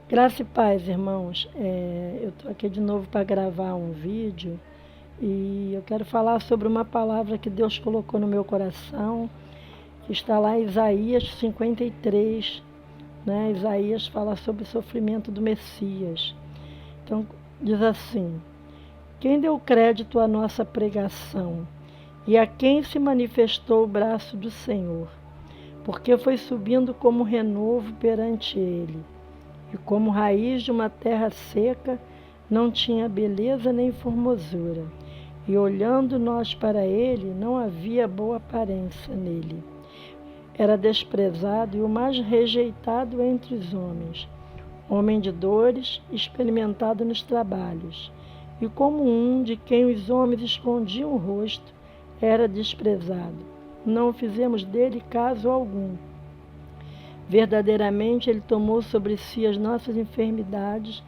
Graça e paz, irmãos. Eu estou aqui de novo para gravar um vídeo e eu quero falar sobre uma palavra que Deus colocou no meu coração, que está lá em Isaías 53, né? Isaías fala sobre o sofrimento do Messias. Então, diz assim: quem deu crédito à nossa pregação e a quem se manifestou o braço do Senhor? Porque foi subindo como renovo perante ele. E como raiz de uma terra seca, não tinha beleza nem formosura. E olhando nós para ele, não havia boa aparência nele. Era desprezado e o mais rejeitado entre os homens, homem de dores, experimentado nos trabalhos. E como um de quem os homens escondiam o rosto, era desprezado. Não fizemos dele caso algum. Verdadeiramente ele tomou sobre si as nossas enfermidades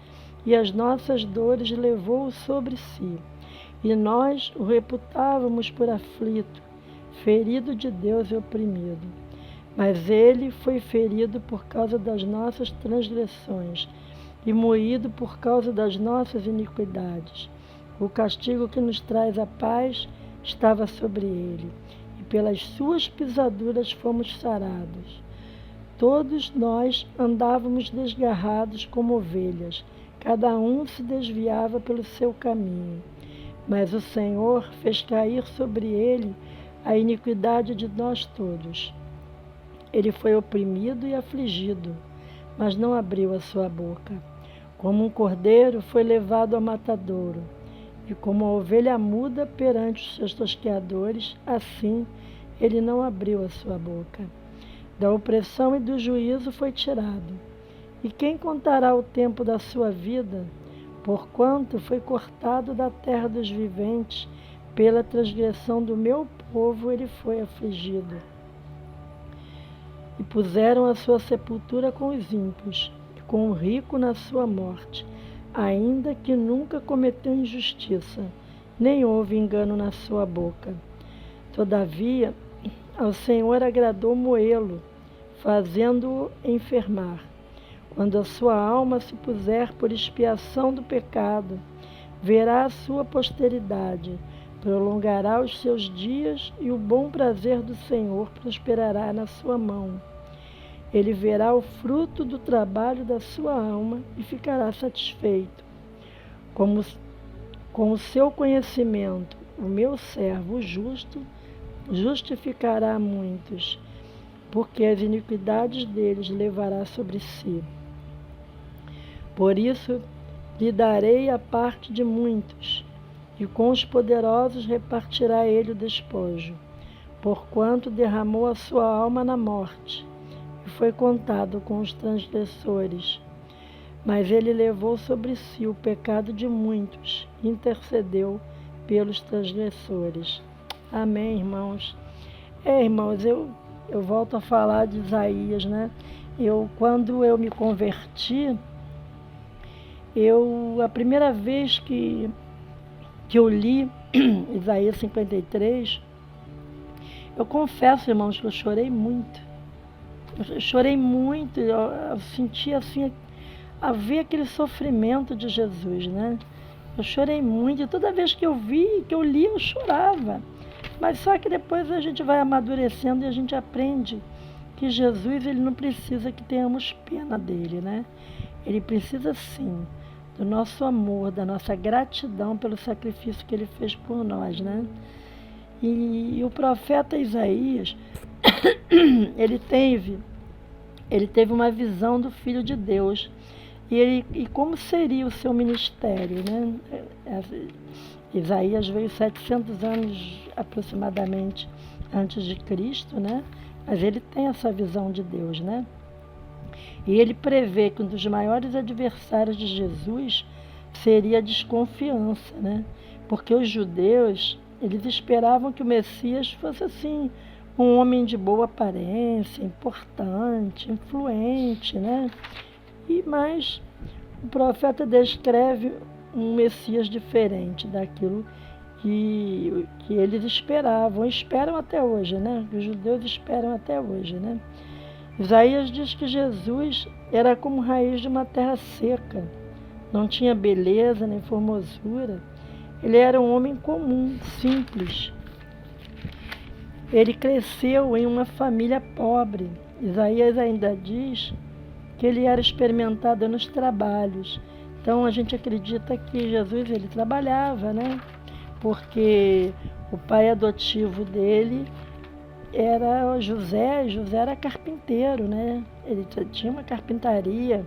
e as nossas dores levou sobre si. E nós o reputávamos por aflito, ferido de Deus e oprimido. Mas ele foi ferido por causa das nossas transgressões e moído por causa das nossas iniquidades. O castigo que nos traz a paz estava sobre ele, e pelas suas pisaduras fomos sarados. Todos nós andávamos desgarrados como ovelhas, cada um se desviava pelo seu caminho. Mas o Senhor fez cair sobre ele a iniquidade de nós todos. Ele foi oprimido e afligido, mas não abriu a sua boca. Como um cordeiro foi levado ao matadouro, e como a ovelha muda perante os seus tosqueadores, assim ele não abriu a sua boca. Da opressão e do juízo foi tirado. E quem contará o tempo da sua vida? Porquanto foi cortado da terra dos viventes, pela transgressão do meu povo ele foi afligido. E puseram a sua sepultura com os ímpios, e com o rico na sua morte, ainda que nunca cometeu injustiça, nem houve engano na sua boca. Todavia, ao Senhor agradou moê-lo, fazendo-o enfermar. Quando a sua alma se puser por expiação do pecado, verá a sua posteridade, prolongará os seus dias e o bom prazer do Senhor prosperará na sua mão. Ele verá o fruto do trabalho da sua alma e ficará satisfeito. Com o seu conhecimento, o meu servo justo justificará muitos, porque as iniquidades deles levará sobre si. Por isso lhe darei a parte de muitos, e com os poderosos repartirá ele o despojo, porquanto derramou a sua alma na morte, e foi contado com os transgressores. Mas ele levou sobre si o pecado de muitos, e intercedeu pelos transgressores. Amém, irmãos? Irmãos, eu volto a falar de Isaías, né? Quando eu me converti, a primeira vez que eu li Isaías 53, eu confesso, irmãos, que eu chorei muito. Eu chorei muito, eu senti assim, a ver aquele sofrimento de Jesus, né? Eu chorei muito, e toda vez que eu li, eu chorava. Mas só que depois a gente vai amadurecendo e a gente aprende que Jesus, ele não precisa que tenhamos pena dele, né? Ele precisa sim do nosso amor, da nossa gratidão pelo sacrifício que ele fez por nós, né? E o profeta Isaías, ele teve uma visão do Filho de Deus. E como seria o seu ministério, né? Isaías veio 700 anos aproximadamente antes de Cristo, né? Mas ele tem essa visão de Deus, né? E ele prevê que um dos maiores adversários de Jesus seria a desconfiança, né? Porque os judeus, eles esperavam que o Messias fosse assim, um homem de boa aparência, importante, influente, né? Mas o profeta descreve um Messias diferente daquilo que eles esperam até hoje, né? Os judeus esperam até hoje, né? Isaías diz que Jesus era como raiz de uma terra seca, não tinha beleza nem formosura. Ele era um homem comum, simples. Ele cresceu em uma família pobre. Isaías ainda diz que ele era experimentado nos trabalhos. Então a gente acredita que Jesus ele trabalhava, né? Porque o pai adotivo dele era José, e José era carpinteiro, né? Ele tinha uma carpintaria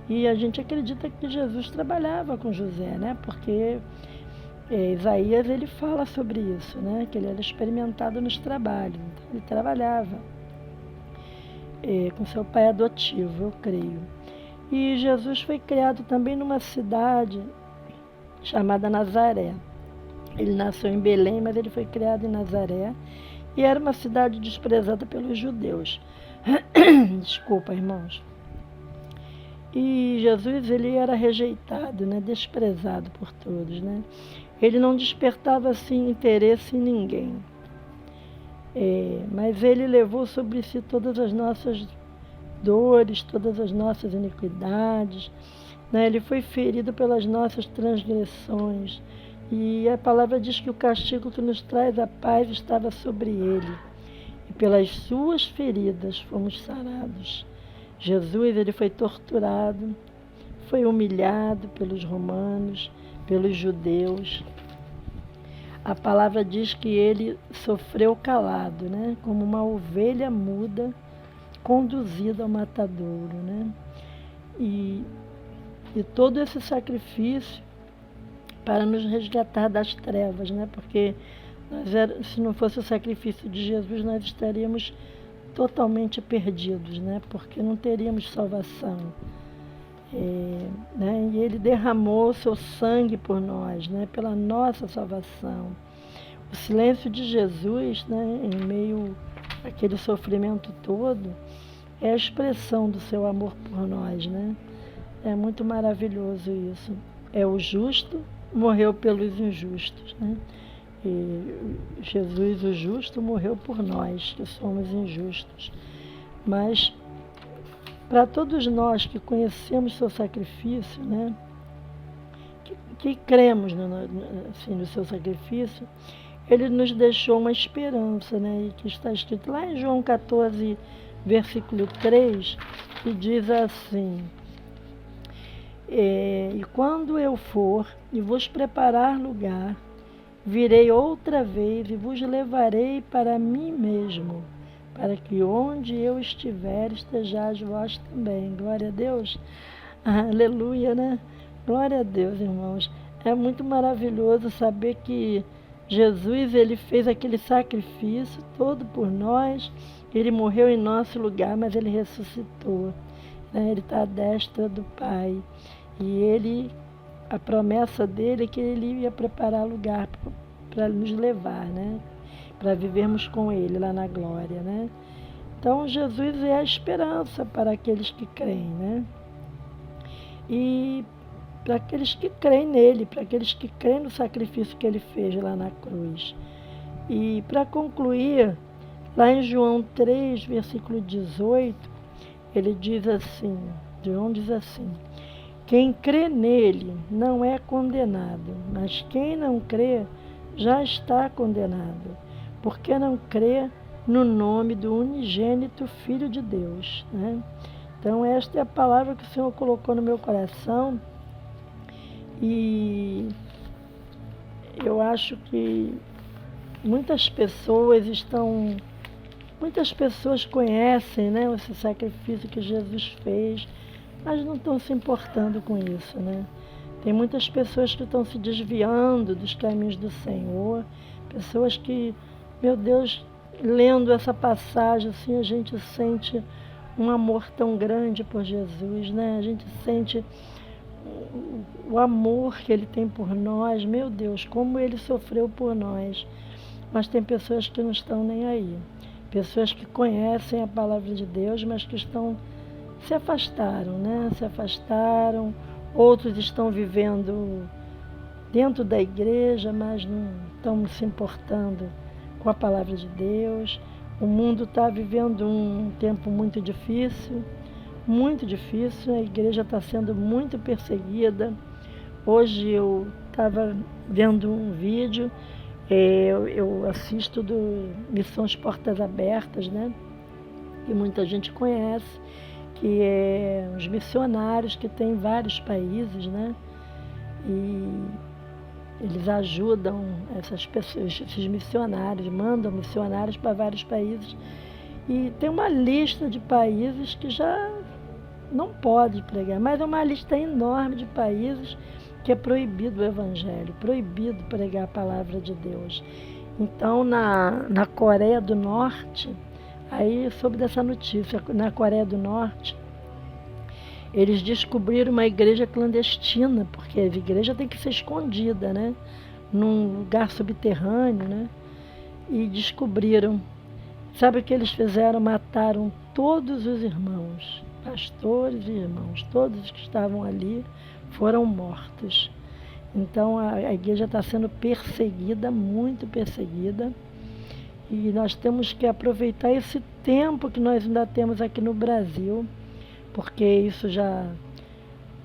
e a gente acredita que Jesus trabalhava com José, né? Porque Isaías ele fala sobre isso, né? Que ele era experimentado nos trabalhos, então ele trabalhava com seu pai adotivo, eu creio. E Jesus foi criado também numa cidade chamada Nazaré. Ele nasceu em Belém, mas ele foi criado em Nazaré. E era uma cidade desprezada pelos judeus. Desculpa, irmãos. E Jesus, ele era rejeitado, né? Desprezado por todos, né? Ele não despertava, assim, interesse em ninguém. Mas ele levou sobre si todas as nossas dores, todas as nossas iniquidades, né? Ele foi ferido pelas nossas transgressões. E a palavra diz que o castigo que nos traz a paz estava sobre ele. E pelas suas feridas fomos sarados. Jesus, ele foi torturado, foi humilhado pelos romanos, pelos judeus. A palavra diz que ele sofreu calado, né? Como uma ovelha muda conduzida ao matadouro, né? E todo esse sacrifício para nos resgatar das trevas, né? Porque se não fosse o sacrifício de Jesus, nós estaríamos totalmente perdidos, né? Porque não teríamos salvação. Né? E ele derramou o seu sangue por nós, né? Pela nossa salvação. O silêncio de Jesus, né? Em meio àquele sofrimento todo, é a expressão do seu amor por nós, né? É muito maravilhoso isso. É o justo morreu pelos injustos, né? E Jesus, o justo, morreu por nós, que somos injustos. Mas para todos nós que conhecemos seu sacrifício, né? Que cremos no seu sacrifício, ele nos deixou uma esperança, né? E que está escrito lá em João 14, versículo 3, que diz assim: e quando eu for e vos preparar lugar, virei outra vez e vos levarei para mim mesmo, para que onde eu estiver, estejais vós também. Glória a Deus. Aleluia, né? Glória a Deus, irmãos. É muito maravilhoso saber que Jesus, ele fez aquele sacrifício todo por nós. Ele morreu em nosso lugar, mas ele ressuscitou, né? Ele está à destra do Pai. E a promessa dele é que ele ia preparar lugar para nos levar, né? Para vivermos com ele lá na glória, né? Então, Jesus é a esperança para aqueles que creem, né? E para aqueles que creem nele, para aqueles que creem no sacrifício que ele fez lá na cruz. E para concluir, lá em João 3, versículo 18, ele diz assim, João diz assim: quem crê nele não é condenado, mas quem não crê já está condenado, porque não crê no nome do unigênito Filho de Deus, né? Então esta é a palavra que o Senhor colocou no meu coração e eu acho que muitas pessoas conhecem, né, esse sacrifício que Jesus fez, mas não estão se importando com isso, né? Tem muitas pessoas que estão se desviando dos caminhos do Senhor, pessoas que, meu Deus, lendo essa passagem, assim, a gente sente um amor tão grande por Jesus, né? A gente sente o amor que ele tem por nós, meu Deus, como ele sofreu por nós. Mas tem pessoas que não estão nem aí, pessoas que conhecem a palavra de Deus, mas que se afastaram, né? Se afastaram, outros estão vivendo dentro da igreja, mas não estão se importando com a palavra de Deus. O mundo está vivendo um tempo muito difícil, a igreja está sendo muito perseguida. Hoje eu estava vendo um vídeo, eu assisto do Missões Portas Abertas, né? Que muita gente conhece, que é os missionários que tem em vários países, né? E eles ajudam essas pessoas, esses missionários, mandam missionários para vários países. E tem uma lista de países que já não pode pregar, mas é uma lista enorme de países que é proibido o evangelho, proibido pregar a palavra de Deus. Então, na Coreia do Norte, aí soube dessa notícia, na Coreia do Norte, eles descobriram uma igreja clandestina, porque a igreja tem que ser escondida, né? Num lugar subterrâneo, né? E descobriram. Sabe o que eles fizeram? Mataram todos os irmãos, pastores e irmãos, todos os que estavam ali foram mortos. Então a igreja está sendo perseguida, muito perseguida, e nós temos que aproveitar esse tempo que nós ainda temos aqui no Brasil, porque isso já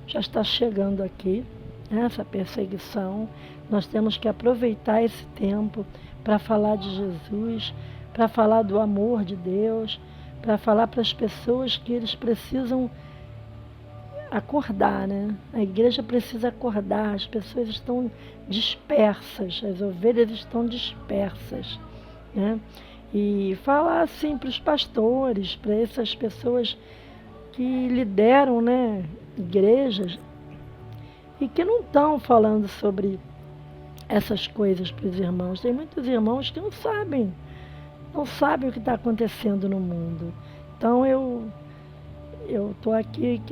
está chegando aqui, né, essa perseguição. Nós temos que aproveitar esse tempo para falar de Jesus, para falar do amor de Deus, para falar para as pessoas que eles precisam acordar, né? A igreja precisa acordar, as pessoas estão dispersas, as ovelhas estão dispersas, né? E falar assim para os pastores, para essas pessoas que lideram, né, igrejas e que não estão falando sobre essas coisas para os irmãos. Tem muitos irmãos que não sabem o que está acontecendo no mundo. Então eu estou aqui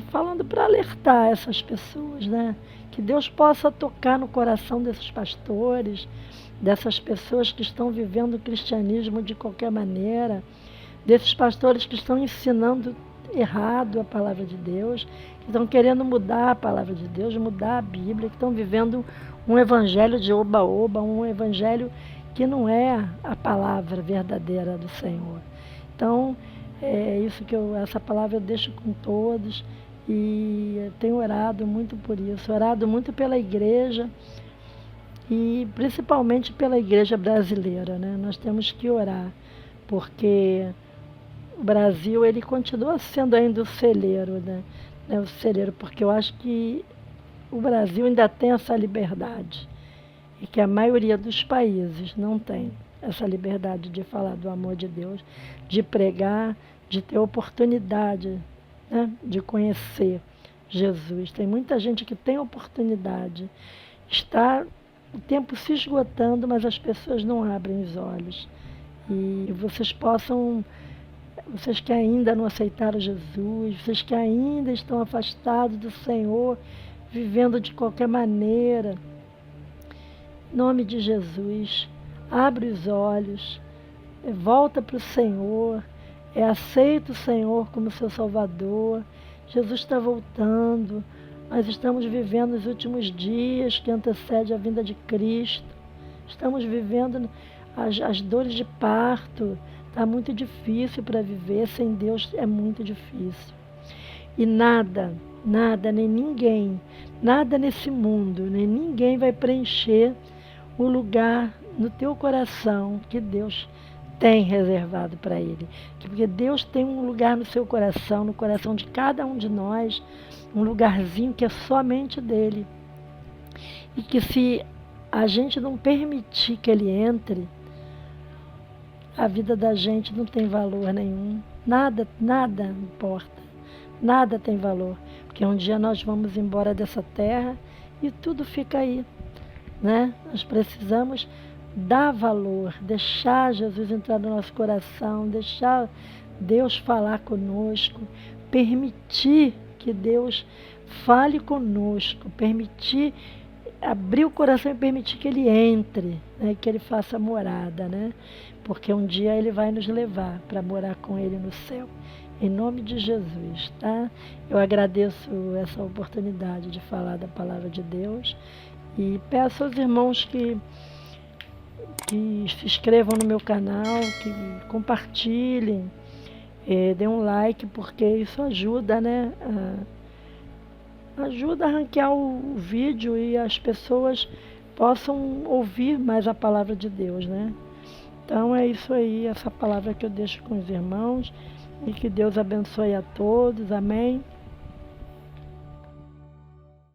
falando para alertar essas pessoas, né? Que Deus possa tocar no coração desses pastores, dessas pessoas que estão vivendo o cristianismo de qualquer maneira, desses pastores que estão ensinando errado a palavra de Deus, que estão querendo mudar a palavra de Deus, mudar a Bíblia, que estão vivendo um evangelho de oba-oba, um evangelho que não é a palavra verdadeira do Senhor. Então, é isso essa palavra eu deixo com todos, e tenho orado muito por isso, orado muito pela igreja e principalmente pela igreja brasileira, né? Nós temos que orar, porque o Brasil, ele continua sendo ainda o celeiro, né? O celeiro, porque eu acho que o Brasil ainda tem essa liberdade, e que a maioria dos países não tem essa liberdade de falar do amor de Deus, de pregar, de ter oportunidade, né, de conhecer Jesus. Tem muita gente que tem oportunidade, está o tempo se esgotando, mas as pessoas não abrem os olhos. E vocês que ainda não aceitaram Jesus, vocês que ainda estão afastados do Senhor, vivendo de qualquer maneira, em nome de Jesus, abre os olhos, volta para o Senhor, aceita o Senhor como seu Salvador. Jesus está voltando, nós estamos vivendo os últimos dias que antecedem a vinda de Cristo, estamos vivendo as dores de parto. Está muito difícil para viver, sem Deus é muito difícil. E nada, nem ninguém, nada nesse mundo, nem ninguém vai preencher o lugar no teu coração que Deus tem reservado para Ele. Porque Deus tem um lugar no seu coração, no coração de cada um de nós, um lugarzinho que é somente dele. E que se a gente não permitir que Ele entre, a vida da gente não tem valor nenhum. Nada importa. Nada tem valor. Porque um dia nós vamos embora dessa terra e tudo fica aí, né? Nós precisamos dar valor, deixar Jesus entrar no nosso coração, deixar Deus falar conosco, permitir que Deus fale conosco, permitir abrir o coração e permitir que Ele entre, né? Que Ele faça morada, né? Porque um dia Ele vai nos levar para morar com Ele no céu. Em nome de Jesus, tá? Eu agradeço essa oportunidade de falar da palavra de Deus e peço aos irmãos que que se inscrevam no meu canal, que compartilhem, dê um like, porque isso ajuda, né? Ajuda a ranquear o vídeo e as pessoas possam ouvir mais a palavra de Deus, né? Então é isso aí, essa palavra que eu deixo com os irmãos, e que Deus abençoe a todos, amém?